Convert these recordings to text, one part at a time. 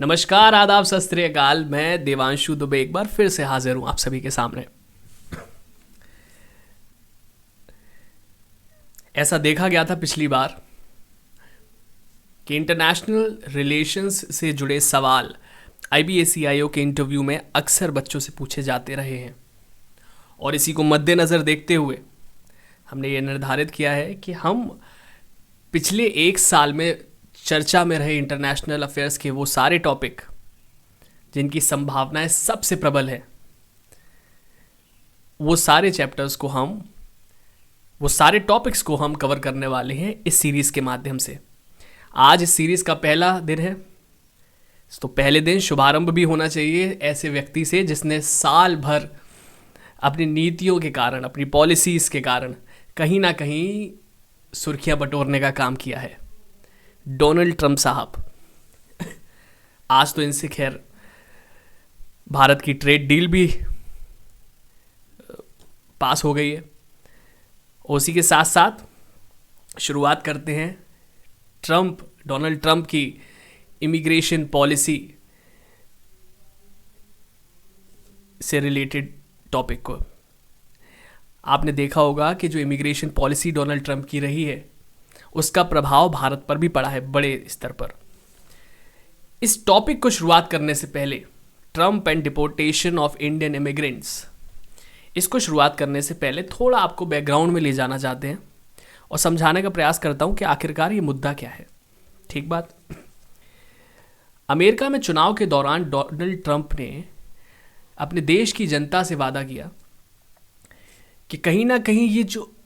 नमस्कार, आदाब, सत श्री अकाल। मैं देवांशु दुबे एक बार फिर से हाजिर हूं आप सभी के सामने। ऐसा देखा गया था पिछली बार कि इंटरनेशनल रिलेशंस से जुड़े सवाल आईबीएसईआईओ के इंटरव्यू में अक्सर बच्चों से पूछे जाते रहे हैं। और इसी को मद्देनज़र देखते हुए हमने ये निर्धारित किया है कि हम पिछले एक साल में चर्चा में रहे इंटरनेशनल अफेयर्स के वो सारे टॉपिक जिनकी संभावनाएं सबसे प्रबल है, वो सारे चैप्टर्स को हम वो सारे टॉपिक्स को हम कवर करने वाले हैं इस सीरीज़ के माध्यम से। आज इस सीरीज़ का पहला दिन है, तो पहले दिन शुभारंभ भी होना चाहिए ऐसे व्यक्ति से जिसने साल भर अपनी नीतियों के कारण, अपनी पॉलिसीज़ के कारण कहीं ना कहीं सुर्खियां बटोरने का काम किया है। डोनाल्ड ट्रंप साहब। आज तो इनसे खैर भारत की ट्रेड डील भी पास हो गई है। उसी के साथ साथ शुरुआत करते हैं डोनाल्ड ट्रंप की इमिग्रेशन पॉलिसी से रिलेटेड टॉपिक को। आपने देखा होगा कि जो इमिग्रेशन पॉलिसी डोनाल्ड ट्रंप की रही है उसका प्रभाव भारत पर भी पड़ा है बड़े स्तर पर। इस टॉपिक को शुरुआत करने से पहले Trump and deportation of Indian immigrants, इसको शुरुआत करने से पहले थोड़ा आपको बैकग्राउंड में ले जाना चाहते हैं और समझाने का प्रयास करता हूं कि आखिरकार ये मुद्दा क्या है। ठीक बात। अमेरिका में चुनाव के दौरान डोनाल्ड ट्रंप ने अपने देश की जनता से वादा किया कि कहीं ना कहीं ये जो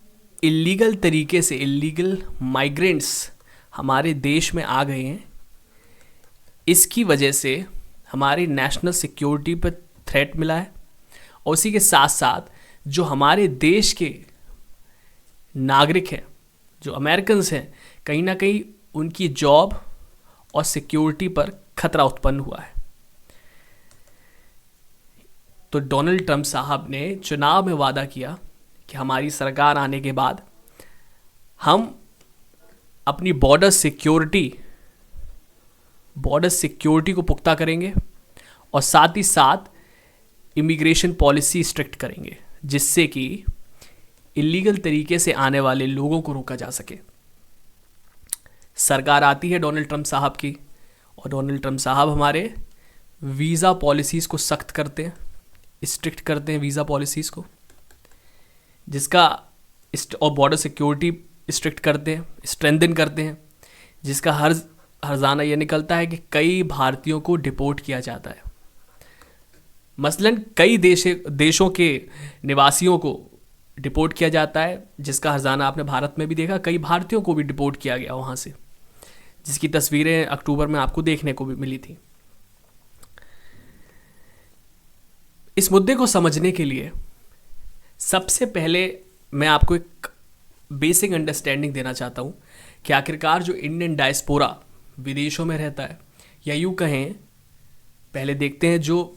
इलीगल तरीके से इलीगल माइग्रेंट्स हमारे देश में आ गए हैं, इसकी वजह से हमारी नेशनल सिक्योरिटी पर थ्रेट मिला है। और उसी के साथ साथ जो हमारे देश के नागरिक हैं, जो अमेरिकन्स हैं, कहीं ना कहीं उनकी जॉब और सिक्योरिटी पर खतरा उत्पन्न हुआ है। तो डोनाल्ड ट्रंप साहब ने चुनाव में वादा किया कि हमारी सरकार आने के बाद हम अपनी बॉर्डर सिक्योरिटी को पुख्ता करेंगे और साथ ही साथ इमिग्रेशन पॉलिसी स्ट्रिक्ट करेंगे, जिससे कि इलीगल तरीके से आने वाले लोगों को रोका जा सके। सरकार आती है डोनाल्ड ट्रंप साहब की, और डोनाल्ड ट्रंप साहब हमारे वीज़ा पॉलिसीज़ को सख्त करते हैं, स्ट्रिक्ट करते हैं वीज़ा पॉलिसीज़ को, जिसका और बॉर्डर सिक्योरिटी स्ट्रिक्ट करते हैं, स्ट्रेंथन करते हैं, जिसका हर्जाना ये निकलता है कि कई भारतीयों को डिपोर्ट किया जाता है। मसलन कई देशों के निवासियों को डिपोर्ट किया जाता है, जिसका हर्जाना आपने भारत में भी देखा। कई भारतीयों को भी डिपोर्ट किया गया वहाँ से, जिसकी तस्वीरें अक्टूबर में आपको देखने को भी मिली थी। इस मुद्दे को समझने के लिए सबसे पहले मैं आपको एक बेसिक अंडरस्टैंडिंग देना चाहता हूँ कि आखिरकार जो इंडियन डायस्पोरा विदेशों में रहता है, या यूँ कहें, पहले देखते हैं जो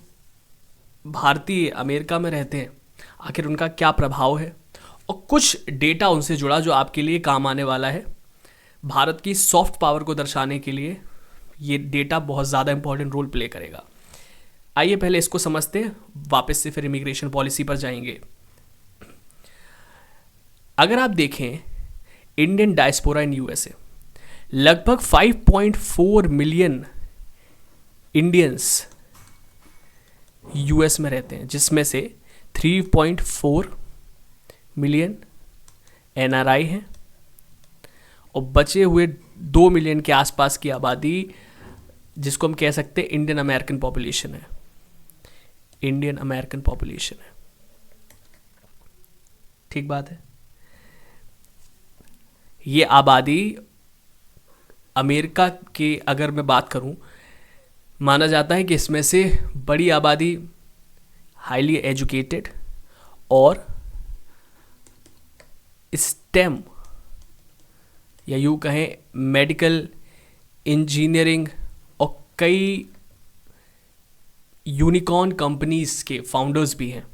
भारतीय अमेरिका में रहते हैं, आखिर उनका क्या प्रभाव है, और कुछ डेटा उनसे जुड़ा जो आपके लिए काम आने वाला है। भारत की सॉफ्ट पावर को दर्शाने के लिए ये डेटा बहुत ज़्यादा इंपॉर्टेंट रोल प्ले करेगा। आइए पहले इसको समझते हैं, वापस से फिर इमिग्रेशन पॉलिसी पर जाएंगे। अगर आप देखें इंडियन डायस्पोरा इन यूएसए, लगभग 5.4 मिलियन इंडियंस यूएस में रहते हैं, जिसमें से 3.4 मिलियन एनआरआई हैं, और बचे हुए 2 मिलियन के आसपास की आबादी, जिसको हम कह सकते हैं इंडियन अमेरिकन पॉपुलेशन है। ठीक बात है। ये आबादी अमेरिका की अगर मैं बात करूं, माना जाता है कि इसमें से बड़ी आबादी हाईली एजुकेटेड और स्टेम, या यूँ कहें मेडिकल, इंजीनियरिंग और कई यूनिकॉर्न कंपनीज के फाउंडर्स भी हैं।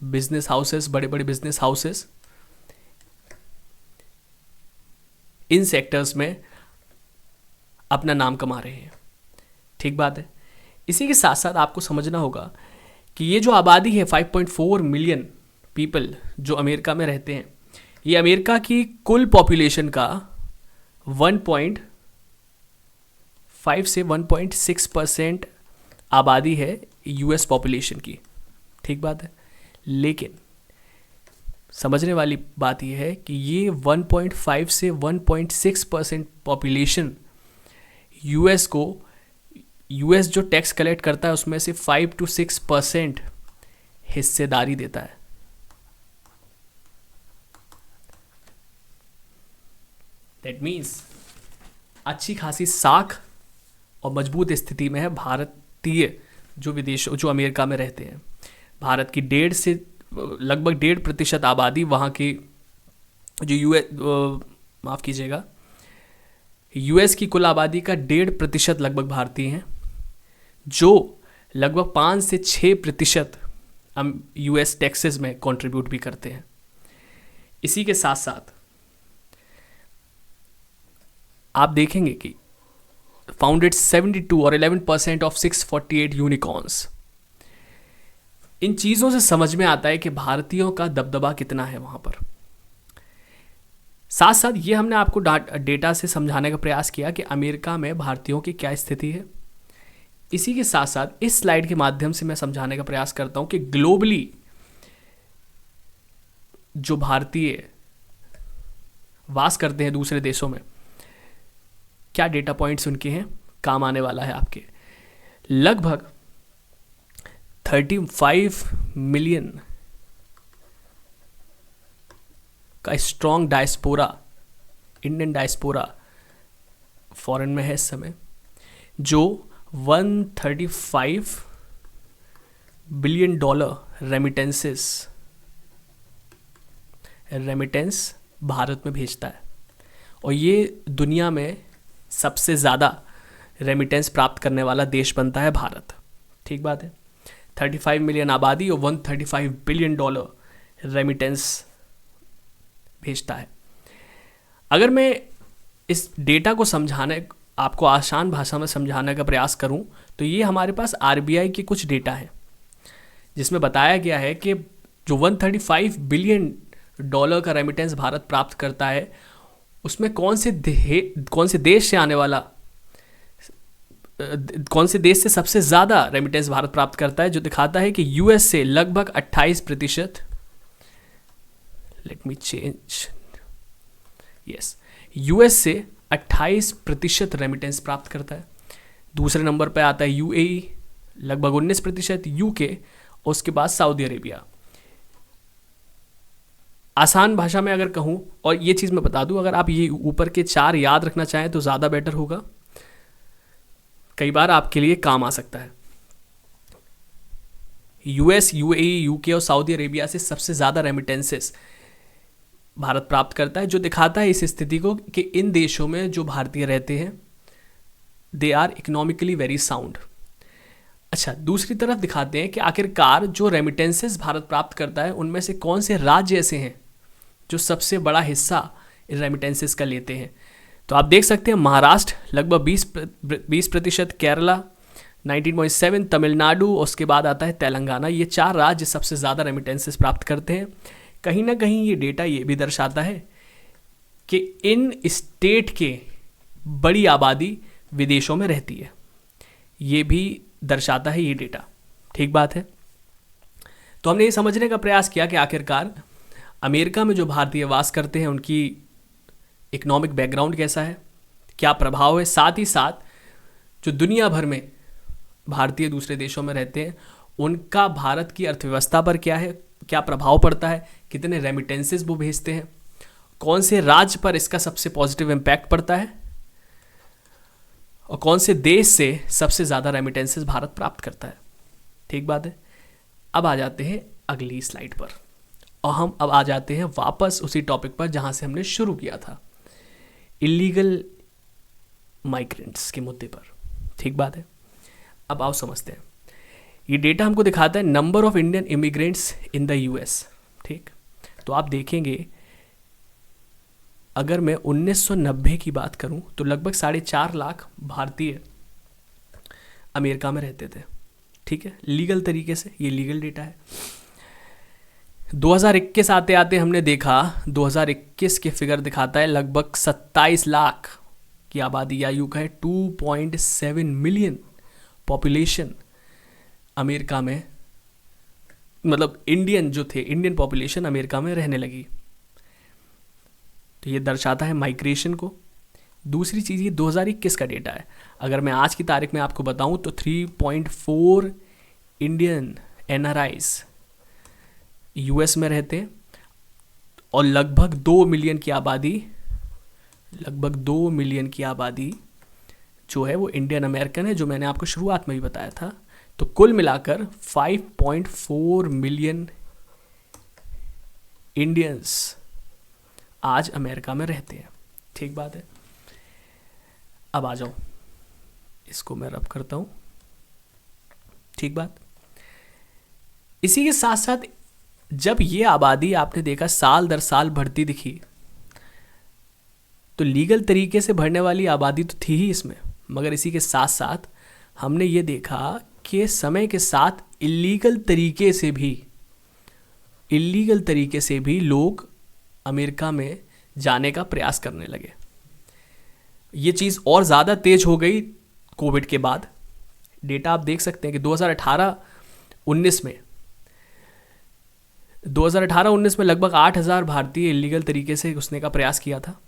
बिजनेस हाउसेस, बड़े बड़े बिजनेस हाउसेस, इन सेक्टर्स में अपना नाम कमा रहे हैं। ठीक बात है। इसी के साथ साथ आपको समझना होगा कि ये जो आबादी है 5.4 मिलियन पीपल जो अमेरिका में रहते हैं, ये अमेरिका की कुल पॉपुलेशन का 1.5 से 1.6% आबादी है यूएस पॉपुलेशन की। ठीक बात है। लेकिन समझने वाली बात यह है कि ये 1.5 से 1.6% पॉपुलेशन यूएस जो टैक्स कलेक्ट करता है उसमें से 5 to 6% हिस्सेदारी देता है। दैट मीन्स अच्छी खासी साख और मजबूत स्थिति में है भारतीय जो अमेरिका में रहते हैं। भारत की लगभग 1.5% आबादी वहाँ की जो यूएस की कुल आबादी का 1.5% लगभग भारतीय हैं, जो लगभग 5 से 6% यूएस टैक्सेस में कंट्रीब्यूट भी करते हैं। इसी के साथ साथ आप देखेंगे कि फाउंडेड 72 और 11% ऑफ 648 यूनिकॉर्न्स। इन चीज़ों से समझ में आता है कि भारतीयों का दबदबा कितना है वहाँ पर। साथ साथ ये हमने आपको डेटा से समझाने का प्रयास किया कि अमेरिका में भारतीयों की क्या स्थिति है। इसी के साथ साथ इस स्लाइड के माध्यम से मैं समझाने का प्रयास करता हूँ कि ग्लोबली जो भारतीय वास करते हैं दूसरे देशों में, क्या डेटा पॉइंट्स उनके हैं, काम आने वाला है आपके। लगभग 35 मिलियन का strong diaspora, Indian diaspora foreign में है इस समय, जो 135 बिलियन डॉलर रेमिटेंस भारत में भेजता है। और ये दुनिया में सबसे ज़्यादा रेमिटेंस प्राप्त करने वाला देश बनता है भारत। ठीक बात है। 35 मिलियन आबादी और 135 बिलियन डॉलर रेमिटेंस भेजता है। अगर मैं इस डेटा को आपको आसान भाषा में समझाने का प्रयास करूं, तो ये हमारे पास आरबीआई के कुछ डेटा है जिसमें बताया गया है कि जो 135 बिलियन डॉलर का रेमिटेंस भारत प्राप्त करता है, उसमें कौन से देश से सबसे ज़्यादा रेमिटेंस भारत प्राप्त करता है, जो दिखाता है कि यूएस से लगभग 28%। Let me change. Yes, US से 28% रेमिटेंस प्राप्त करता है। दूसरे नंबर पर आता है यूएई, लगभग 19%, यूके, और उसके बाद सऊदी अरेबिया। आसान भाषा में अगर कहूँ, और ये चीज़ मैं बता दूँ, अगर आप ये ऊपर के 4 याद रखना चाहें तो ज़्यादा बेटर होगा, कई बार आपके लिए काम आ सकता है। यूएस, यूएई, यूके और सऊदी अरेबिया से सबसे ज़्यादा रेमिटेंसेस भारत प्राप्त करता है, जो दिखाता है इस स्थिति को कि इन देशों में जो भारतीय रहते हैं they are economically very sound. अच्छा, दूसरी तरफ दिखाते हैं कि आखिरकार जो रेमिटेंसेस भारत प्राप्त करता है उनमें से कौन से राज्य ऐसे हैं जो सबसे बड़ा हिस्सा इन रेमिटेंसेस का लेते हैं। तो आप देख सकते हैं महाराष्ट्र लगभग 20%, केरला 19.7, तमिलनाडु, उसके बाद आता है तेलंगाना। ये 4 राज्य सबसे ज़्यादा रेमिटेंसेस प्राप्त करते हैं। कहीं ना कहीं ये डेटा ये भी दर्शाता है कि इन स्टेट के बड़ी आबादी विदेशों में रहती है, ये भी दर्शाता है ये डेटा। ठीक बात है। तो हमने ये समझने का प्रयास किया कि आखिरकार अमेरिका में जो भारतीय वास करते हैं उनकी इकोनॉमिक बैकग्राउंड कैसा है, क्या प्रभाव है, साथ ही साथ जो दुनिया भर में भारतीय दूसरे देशों में रहते हैं उनका भारत की अर्थव्यवस्था पर क्या है, क्या प्रभाव पड़ता है, कितने रेमिटेंसेस वो भेजते हैं, कौन से राज्य पर इसका सबसे पॉजिटिव इम्पैक्ट पड़ता है, और कौन से देश से सबसे ज़्यादा रेमिटेंसेस भारत प्राप्त करता है। ठीक बात है। अब आ जाते हैं अगली स्लाइड पर, और हम अब आ जाते हैं वापस उसी टॉपिक पर जहाँ से हमने शुरू किया था, इलीगल माइग्रेंट्स के मुद्दे पर। ठीक बात है। अब आओ समझते हैं। ये डेटा हमको दिखाता है number of Indian immigrants in the US. ठीक, तो आप देखेंगे अगर मैं 1990 की बात करूं तो लगभग 4.5 लाख भारतीय अमेरिका में रहते थे। ठीक है, लीगल तरीके से, ये लीगल डेटा है। 2021 आते आते हमने देखा, 2021 के फिगर दिखाता है लगभग 27 लाख की आबादी, या यूँ कहे 2.7 मिलियन पॉपुलेशन अमेरिका में, मतलब इंडियन जो थे, इंडियन पॉपुलेशन अमेरिका में रहने लगी। तो ये दर्शाता है माइग्रेशन को। दूसरी चीज़, ये 2021 का डेटा है। अगर मैं आज की तारीख में आपको बताऊं तो 3.4 इंडियन एनआरआईज यूएस में रहते हैं और लगभग 2 मिलियन की आबादी, लगभग 2 मिलियन की आबादी जो है वो इंडियन अमेरिकन है, जो मैंने आपको शुरुआत में भी बताया था। तो कुल मिलाकर 5.4 मिलियन इंडियंस आज अमेरिका में रहते हैं। ठीक बात है। अब आ जाओ, इसको मैं रब करता हूं। ठीक बात। इसी के साथ साथ जब ये आबादी आपने देखा साल दर साल बढ़ती दिखी, तो लीगल तरीके से बढ़ने वाली आबादी तो थी ही इसमें, मगर इसी के साथ साथ हमने ये देखा कि समय के साथ इलीगल तरीके से भी लोग अमेरिका में जाने का प्रयास करने लगे। ये चीज़ और ज़्यादा तेज हो गई कोविड के बाद। डेटा आप देख सकते हैं कि 2018-19 में लगभग 8,000 भारतीय इलीगल तरीके से घुसने का प्रयास किया था।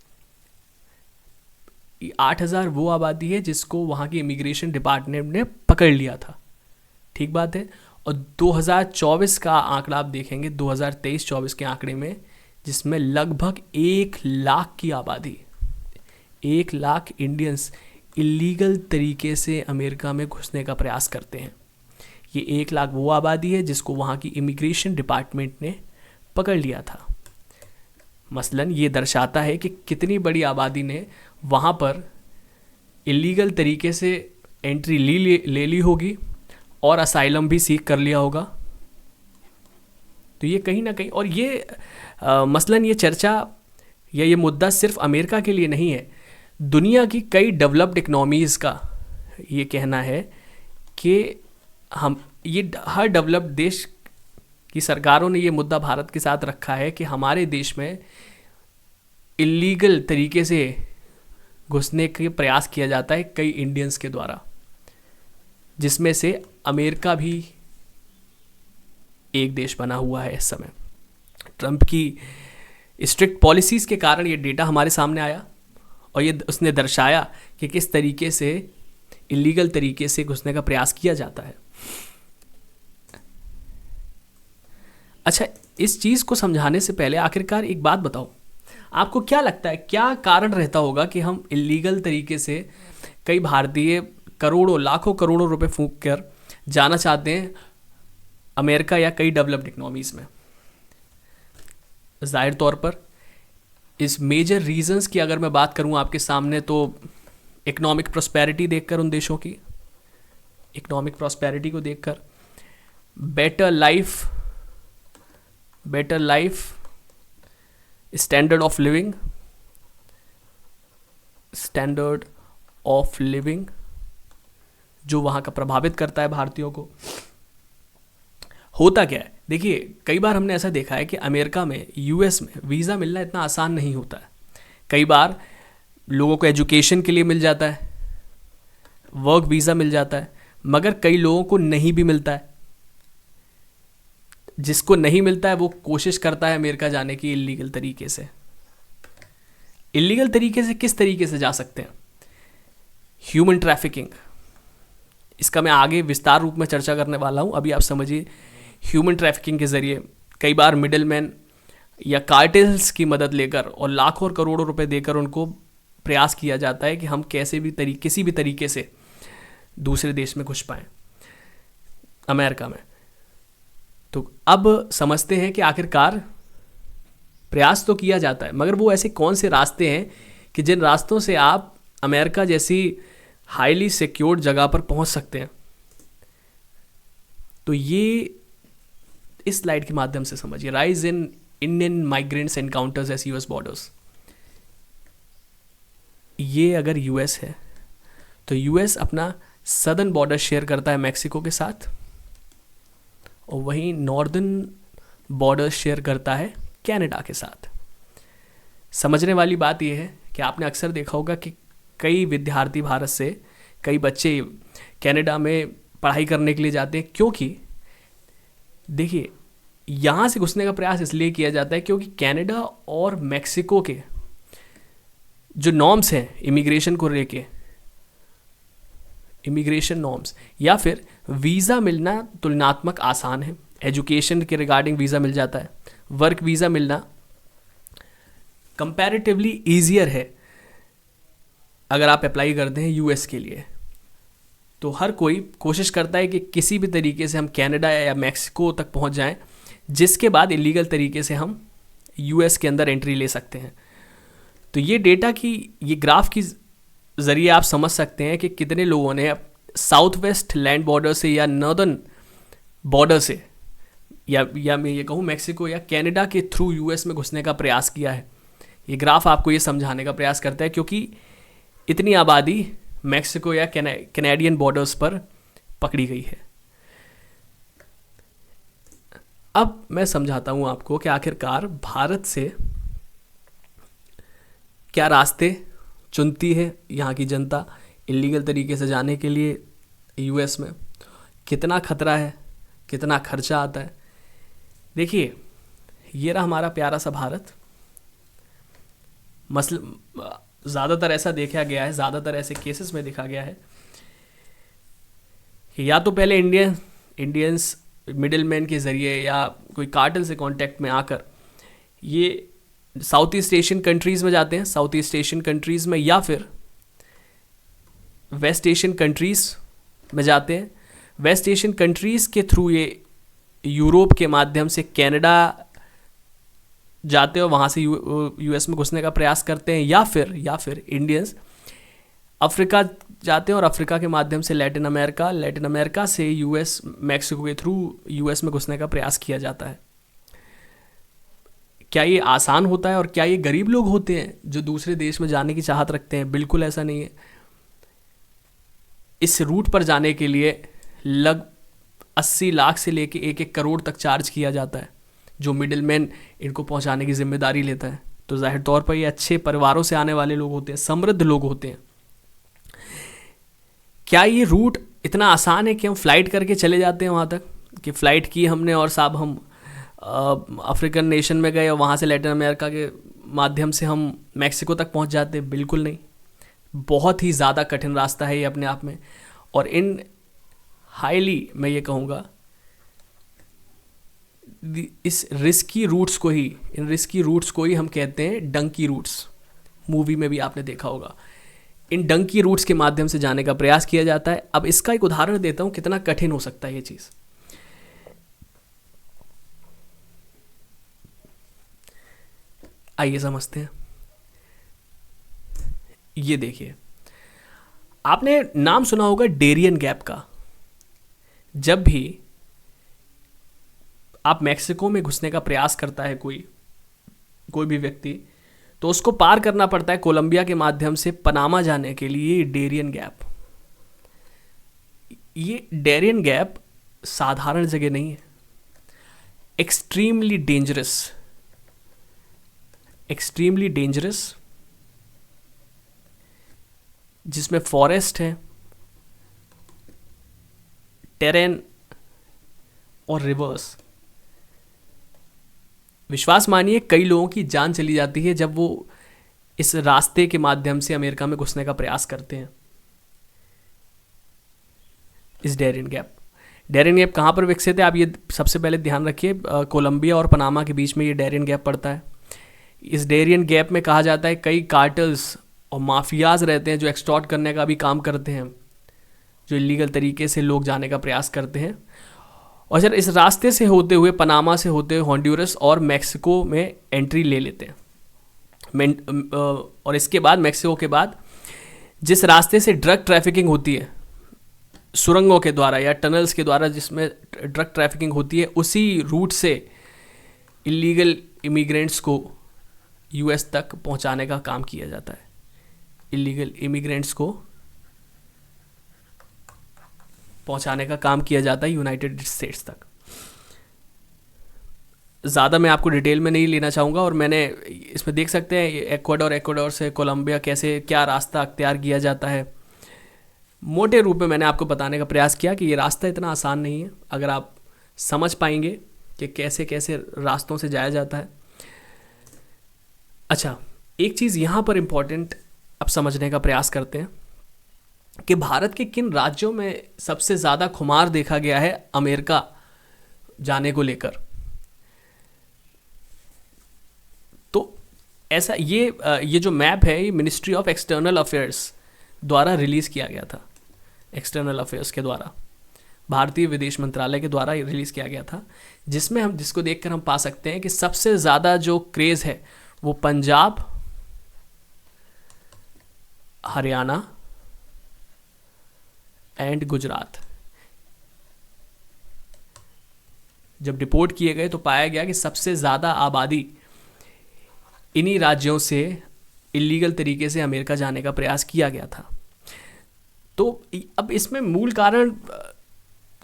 8,000 वो आबादी है जिसको वहाँ की इमिग्रेशन डिपार्टमेंट ने पकड़ लिया था। ठीक बात है। और 2024 का आंकड़ा आप देखेंगे, 2023-24 के आंकड़े में, जिसमें लगभग 1 लाख की आबादी, 1 लाख इंडियंस इलीगल तरीके से अमेरिका में घुसने का प्रयास करते हैं। ये 1 लाख वो आबादी है जिसको वहाँ की इमिग्रेशन डिपार्टमेंट ने पकड़ लिया था। मसलन ये दर्शाता है कि कितनी बड़ी आबादी ने वहाँ पर इलीगल तरीके से एंट्री ले ली होगी और असाइलम भी सीख कर लिया होगा। तो ये कहीं ना कहीं, और ये मसलन ये चर्चा या ये मुद्दा सिर्फ अमेरिका के लिए नहीं है, दुनिया की कई डेवलप्ड इकनॉमीज़ का ये कहना है कि हर डेवलप्ड देश की सरकारों ने ये मुद्दा भारत के साथ रखा है कि हमारे देश में इलीगल तरीके से घुसने के प्रयास किया जाता है कई इंडियंस के द्वारा, जिसमें से अमेरिका भी एक देश बना हुआ है इस समय। ट्रंप की स्ट्रिक्ट पॉलिसीज़ के कारण ये डेटा हमारे सामने आया और ये उसने दर्शाया कि किस तरीके से इलीगल तरीके से घुसने का प्रयास किया जाता है। अच्छा, इस चीज़ को समझाने से पहले आखिरकार एक बात बताओ, आपको क्या लगता है क्या कारण रहता होगा कि हम इलीगल तरीके से कई भारतीय करोड़ों लाखों करोड़ों रुपए फूंक कर जाना चाहते हैं अमेरिका या कई डेवलप्ड इकनॉमीज़ में? जाहिर तौर पर इस मेजर रीजंस की अगर मैं बात करूं आपके सामने, तो इकोनॉमिक प्रॉस्पेरिटी देखकर, उन देशों की इकोनॉमिक प्रॉस्पेरिटी को देखकर, better life standard of living जो वहाँ का प्रभावित करता है भारतीयों को। होता क्या है, देखिए कई बार हमने ऐसा देखा है कि अमेरिका में, यूएस में वीज़ा मिलना इतना आसान नहीं होता है। कई बार लोगों को एजुकेशन के लिए मिल जाता है, वर्क वीज़ा मिल जाता है, मगर कई लोगों को नहीं भी मिलता है। जिसको नहीं मिलता है वो कोशिश करता है अमेरिका जाने की इलीगल तरीके से। इलीगल तरीके से किस तरीके से जा सकते हैं? ह्यूमन ट्रैफिकिंग, इसका मैं आगे विस्तार रूप में चर्चा करने वाला हूँ। अभी आप समझिए, ह्यूमन ट्रैफिकिंग के ज़रिए कई बार मिडलमैन या कार्टेल्स की मदद लेकर और लाखों और करोड़ों रुपए देकर उनको प्रयास किया जाता है कि हम किसी भी तरीके से दूसरे देश में घुस पाएँ अमेरिका में। तो अब समझते हैं कि आखिरकार प्रयास तो किया जाता है, मगर वो ऐसे कौन से रास्ते हैं कि जिन रास्तों से आप अमेरिका जैसी हाईली सिक्योर्ड जगह पर पहुंच सकते हैं। तो ये इस स्लाइड के माध्यम से समझिए। Rise in Indian migrants encounters S US borders, ये अगर यूएस है तो यूएस अपना सदर्न बॉर्डर शेयर करता है मैक्सिको के साथ, और वहीं नॉर्दर्न बॉर्डर शेयर करता है कनाडा के साथ। समझने वाली बात यह है कि आपने अक्सर देखा होगा कि कई विद्यार्थी भारत से, कई बच्चे कनाडा में पढ़ाई करने के लिए जाते हैं, क्योंकि देखिए यहाँ से घुसने का प्रयास इसलिए किया जाता है क्योंकि कनाडा और मैक्सिको के जो नॉर्म्स हैं इमिग्रेशन को लेके, इमिग्रेशन नॉर्म्स, या फिर वीज़ा मिलना तुलनात्मक आसान है। एजुकेशन के रिगार्डिंग वीज़ा मिल जाता है, वर्क वीज़ा मिलना कंपैरेटिवली ईजियर है अगर आप अप्लाई करते हैं यूएस के लिए। तो हर कोई कोशिश करता है कि किसी भी तरीके से हम कनाडा या मैक्सिको तक पहुंच जाएं, जिसके बाद इलीगल तरीके से हम यूएस के अंदर एंट्री ले सकते हैं। तो ये डेटा की, ये ग्राफ की ज़रिए आप समझ सकते हैं कि कितने लोगों ने साउथ वेस्ट लैंड बॉर्डर से या नॉर्दर्न बॉर्डर से या मैं ये कहूँ मैक्सिको या कनाडा के थ्रू यूएस में घुसने का प्रयास किया है। ये ग्राफ आपको ये समझाने का प्रयास करता है क्योंकि इतनी आबादी मैक्सिको या कैनेडियन बॉर्डर्स पर पकड़ी गई है। अब मैं समझाता हूँ आपको कि आखिरकार भारत से क्या रास्ते चुनती है यहाँ की जनता इलीगल तरीके से जाने के लिए यूएस में, कितना खतरा है, कितना खर्चा आता है। देखिए ये रहा हमारा प्यारा सा भारत। ज़्यादातर ऐसा देखा गया है, ज़्यादातर ऐसे केसेस में देखा गया है कि या तो पहले इंडियंस मिडिलमैन के ज़रिए या कोई कार्टेल से कांटेक्ट में आकर ये साउथ ईस्ट एशियन कंट्रीज़ में जाते हैं, साउथ ईस्ट एशियन कंट्रीज़ में, या फिर वेस्ट एशियन कंट्रीज़ में जाते हैं। वेस्ट एशियन कंट्रीज़ के थ्रू ये यूरोप के माध्यम से कनाडा जाते हैं और वहाँ से यूएस में घुसने का प्रयास करते हैं, या फिर इंडियंस अफ्रीका जाते हैं और अफ्रीका के माध्यम से लैटिन अमेरिका से यूएस, मैक्सिको के थ्रू यूएस में घुसने का प्रयास किया जाता है। क्या ये आसान होता है और क्या ये गरीब लोग होते हैं जो दूसरे देश में जाने की चाहत रखते हैं? बिल्कुल ऐसा नहीं है। इस रूट पर जाने के लिए 80 लाख से लेके 1-1 करोड़ तक चार्ज किया जाता है, जो मिडिलमैन इनको पहुंचाने की जिम्मेदारी लेता है। तो जाहिर तौर पर ये अच्छे परिवारों से आने वाले लोग होते हैं, समृद्ध लोग होते हैं। क्या ये रूट इतना आसान है कि हम फ्लाइट करके चले जाते हैं वहाँ तक, कि फ़्लाइट की हमने और साहब हम अफ्रीकन नेशन में गए और वहाँ से लैटिन अमेरिका के माध्यम से हम मैक्सिको तक पहुँच जाते हैं? बिल्कुल नहीं। बहुत ही ज़्यादा कठिन रास्ता है ये अपने आप में। और इन हाईली, मैं ये कहूँगा, इस रिस्की रूट्स को ही हम कहते हैं डंकी रूट्स। मूवी में भी आपने देखा होगा, इन डंकी रूट्स के माध्यम से जाने का प्रयास किया जाता है। अब इसका एक उदाहरण देता हूं कितना कठिन हो सकता है ये चीज़। आइए समझते हैं। ये देखिए, आपने नाम सुना होगा डेरियन गैप का। जब भी आप मैक्सिको में घुसने का प्रयास करता है कोई भी व्यक्ति, तो उसको पार करना पड़ता है कोलंबिया के माध्यम से पनामा जाने के लिए डेरियन गैप। ये डेरियन गैप साधारण जगह नहीं है, एक्सट्रीमली डेंजरस, जिसमें फॉरेस्ट है, टेरेन और रिवर्स। विश्वास मानिए कई लोगों की जान चली जाती है जब वो इस रास्ते के माध्यम से अमेरिका में घुसने का प्रयास करते हैं। इस डेरियन गैप कहाँ पर विकसित है? आप ये सबसे पहले ध्यान रखिए, कोलंबिया और पनामा के बीच में ये डेरियन गैप पड़ता है। इस डेरियन गैप में कहा जाता है कई कार्टल्स और माफियाज रहते हैं जो एक्सटॉर्ट करने का भी काम करते हैं, जो इलीगल तरीके से लोग जाने का प्रयास करते हैं। और सर इस रास्ते से होते हुए, पनामा से होते हुए हॉन्डुरस और मैक्सिको में एंट्री ले लेते हैं। और इसके बाद मैक्सिको के बाद जिस रास्ते से ड्रग ट्रैफिकिंग होती है, सुरंगों के द्वारा या टनल्स के द्वारा जिसमें ड्रग ट्रैफिकिंग होती है, उसी रूट से इलीगल इमिग्रेंट्स को यूएस तक पहुंचाने का काम किया जाता है। इलीगल इमिग्रेंट्स को पहुंचाने का काम किया जाता है यूनाइटेड स्टेट्स तक। ज़्यादा मैं आपको डिटेल में नहीं लेना चाहूँगा, और मैंने इसमें देख सकते हैं एक्वाडोर से कोलंबिया कैसे क्या रास्ता अख्तियार किया जाता है। मोटे रूप में मैंने आपको बताने का प्रयास किया कि ये रास्ता इतना आसान नहीं है, अगर आप समझ पाएंगे कि कैसे कैसे रास्तों से जाया जाता है। अच्छा, एक चीज़ यहाँ पर इम्पॉर्टेंट अब समझने का प्रयास करते हैं कि भारत के किन राज्यों में सबसे ज़्यादा खुमार देखा गया है अमेरिका जाने को लेकर। तो ऐसा ये जो मैप है, ये मिनिस्ट्री ऑफ एक्सटर्नल अफेयर्स द्वारा रिलीज़ किया गया था। एक्सटर्नल अफेयर्स के द्वारा, भारतीय विदेश मंत्रालय के द्वारा रिलीज़ किया गया था, जिसको देखकर हम पा सकते हैं कि सबसे ज़्यादा जो क्रेज़ है वो पंजाब, हरियाणा एंड गुजरात। जब रिपोर्ट किए गए तो पाया गया कि सबसे ज़्यादा आबादी इन्हीं राज्यों से इलीगल तरीके से अमेरिका जाने का प्रयास किया गया था। तो अब इसमें मूल कारण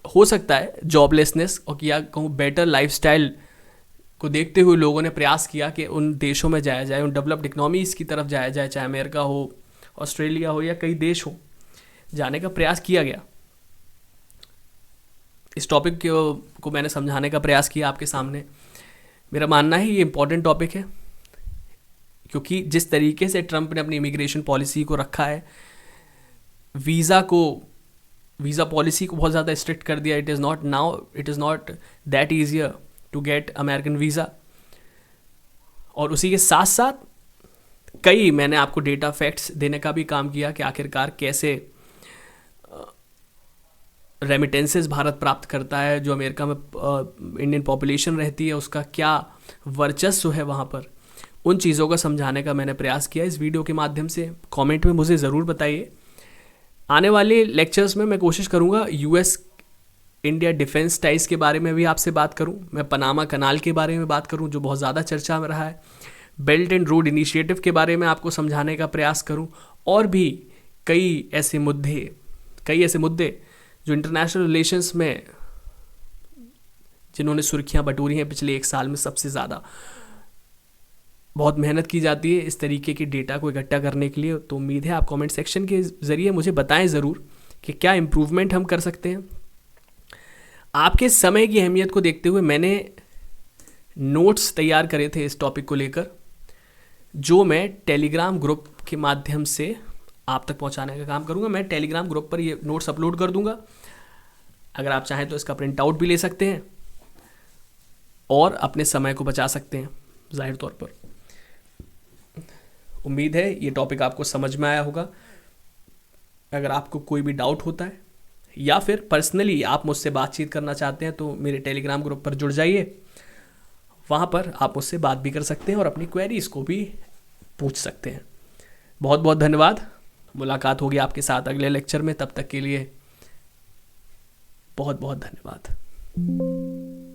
हो सकता है जॉबलेसनेस, और या कहूँ बेटर लाइफस्टाइल को देखते हुए लोगों ने प्रयास किया कि उन देशों में जाया जाए, उन डेवलप्ड इकोनॉमीज़ की तरफ जाया जाए, चाहे अमेरिका हो, ऑस्ट्रेलिया हो या कई देश हो, जाने का प्रयास किया गया। इस टॉपिक को मैंने समझाने का प्रयास किया आपके सामने। मेरा मानना है ये इम्पॉर्टेंट टॉपिक है, क्योंकि जिस तरीके से ट्रंप ने अपनी इमिग्रेशन पॉलिसी को रखा है, वीज़ा पॉलिसी को बहुत ज़्यादा स्ट्रिक्ट कर दिया। It is not that easier to get American visa. और उसी के साथ साथ मैंने आपको डेटा फैक्ट्स देने का भी काम किया कि आखिरकार कैसे रेमिटेंसेस भारत प्राप्त करता है, जो अमेरिका में इंडियन पॉपुलेशन रहती है उसका क्या वर्चस्व है वहाँ पर। उन चीज़ों का समझाने का मैंने प्रयास किया इस वीडियो के माध्यम से। कमेंट में मुझे ज़रूर बताइए। आने वाले लेक्चर्स में मैं कोशिश करूँगा यूएस इंडिया डिफेंस टाइज के बारे में भी आपसे बात करूँ, मैं पनामा कनाल के बारे में बात करूँ जो बहुत ज़्यादा चर्चा में रहा है, बेल्ट एंड रोड इनिशिएटिव के बारे में आपको समझाने का प्रयास करूँ, और भी कई ऐसे मुद्दे जो इंटरनेशनल रिलेशंस में जिन्होंने सुर्खियाँ बटोरी हैं पिछले 1 साल में सबसे ज़्यादा। बहुत मेहनत की जाती है इस तरीके के डेटा को इकट्ठा करने के लिए। तो उम्मीद है आप कमेंट सेक्शन के ज़रिए मुझे बताएं ज़रूर कि क्या इम्प्रूवमेंट हम कर सकते हैं। आपके समय की अहमियत को देखते हुए मैंने नोट्स तैयार करे थे इस टॉपिक को लेकर, जो मैं टेलीग्राम ग्रुप के माध्यम से आप तक पहुंचाने का काम करूंगा। मैं टेलीग्राम ग्रुप पर ये नोट्स अपलोड कर दूंगा। अगर आप चाहें तो इसका प्रिंट आउट भी ले सकते हैं और अपने समय को बचा सकते हैं जाहिर तौर पर। उम्मीद है ये टॉपिक आपको समझ में आया होगा। अगर आपको कोई भी डाउट होता है या फिर पर्सनली आप मुझसे बातचीत करना चाहते हैं तो मेरे टेलीग्राम ग्रुप पर जुड़ जाइए। वहाँ पर आप मुझसे बात भी कर सकते हैं और अपनी क्वेरीज को भी पूछ सकते हैं। बहुत बहुत धन्यवाद। मुलाकात होगी आपके साथ अगले लेक्चर में। तब तक के लिए बहुत बहुत धन्यवाद।